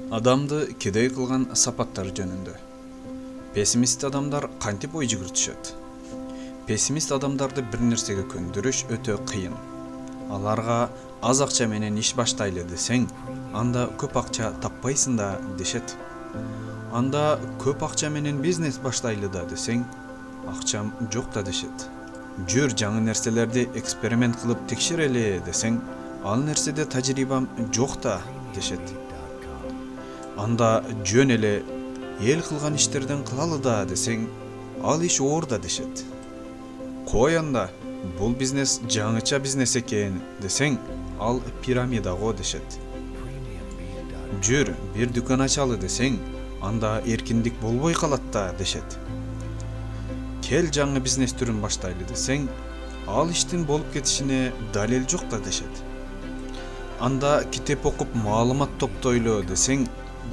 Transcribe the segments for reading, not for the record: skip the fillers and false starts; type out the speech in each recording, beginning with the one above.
Адамды кедей кылган сапаттары жөнүндө. Пессимист адамдар кантип ой жүгүртүшөт? Пессимист адамдарды бир нерсеге көндүрүш өтө кыйын. Аларга аз акча менен иш баштайлы десең, анда көп акча таппайсың да дешет. Анда көп акча менен бизнес баштайлы да десең, акчам жок да дешет. Жүр жаңы нерселерди эксперимент кылып текшерели десең, ал нерседе тажрыйбам жок да дешет. Анда жөн эле эл кылган иштерден кылалы да десең, ал иш оор да дешет. Кой анда, бул бизнес жаңыча бизнес экен десең, ал пирамида го дешет. Жүр бир дүкан ачалы десең, анда эркиндик болбой калат да дешет. Кел жаңы бизнес түрүн баштайлы десең, ал иштин болуп кетишине далил жок да дешет. Анда китеп окуп маалымат топтойлу десең,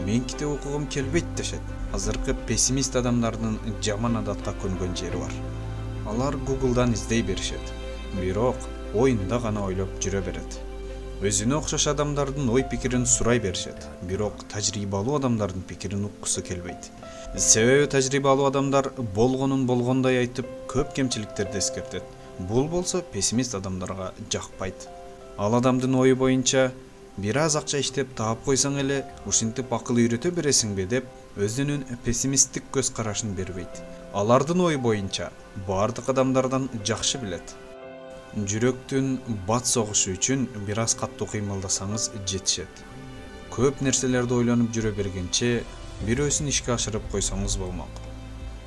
мен китеп окугум келбейт дешет. Азыркы пессимист адамдардын жаман адатка көнгөн жери бар. Алар Google'дан издей беришет, бирок оюнда гана ойлоп жүрө берет. Өзүнө окшош адамдардын ой пикирин сурай беришет, бирок тажрыйбалуу адамдардын пикирин уккусу келбейт. Себеби тажрыйбалуу адамдар болгонун болгондой айтып, көп кемчиликтерди эскертет. Бул болсо пессимист адамдарга жакпайт. Ал адамдын ою боюнча, бир аз акча иштеп таап койсоң эле, ушинтип акыл үйрөтө бересиңби деп, өзүнүн пессимисттик көз карашын бербейт. Алардын ою боюнча, бардык адамдардан жакшы билет. Жүрөктүн бат согушу үчүн бир аз каттуу кыймылдасаңыз жетишет. Көп нерселерди ойлонуп жүрө бергенче, бирөөсүн ишке ашырып койсоңуз болмок.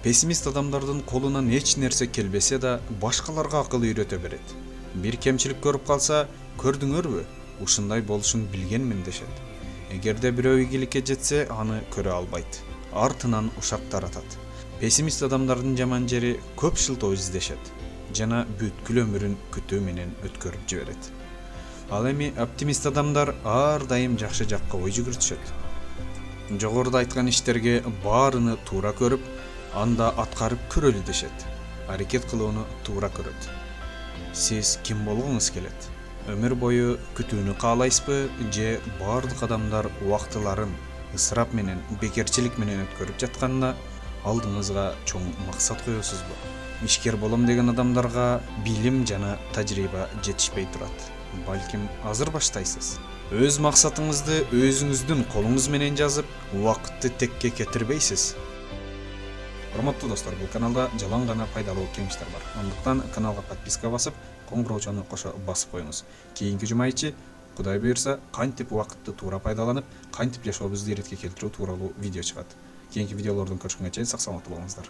Пессимист адамдардын колунан эч нерсе келбесе да, башкаларга акыл үйрөтө берет. Бир кемчилик көрүп калса, көрдүңөрбү? Ушундай болушун билгенмин дешет. Эгерде бирөө ийгиликке жетсе, аны көрө албайт. Артынан ушак таратат. Пессимист адамдардын жаман жери көп шылтоо издешет жана бүткүл өмүрүн күтүү менен өткөрүп жиберет. Ал эми оптимист адамдар ар дайым жакшы жакка ой жүгүртүшөт. Жогоруда айткан иштерге баарыны туура көрүп, анда аткарып көрөлү дешет. Аракет кылууну туура көрөт. Сиз ким болгуңуз келет? Өмүр бою күтүүнү каалайсызбы, же бардык адамдар убактыларын ысырап менен, бекерчилик менен өткөрүп жатканда, алдыңызга чоң максат коесузбу? Ишкер болом деген адамдарга билим жана тажрыйба жетишпей турат. Балким азыр баштайсыз. Өз максатыңызды өзүңүздүн колуңуз менен жазып, убакытты текке кетирбейсиз. Урматтуу достор, бул каналда жалаң гана пайдалуу кеңештер бар. Андыктан каналга подписка басып, коңгуроочуну кошо басып коюңуз. Кийинки жума ичи Кудай буйрса, кантип убакытты туура пайдаланып, кантип жашообузду иретке келтирүү тууралуу видео чыгат. Кийинки видеолордон көрүшкөнгө чейин сак саламаттуу болуңуздар.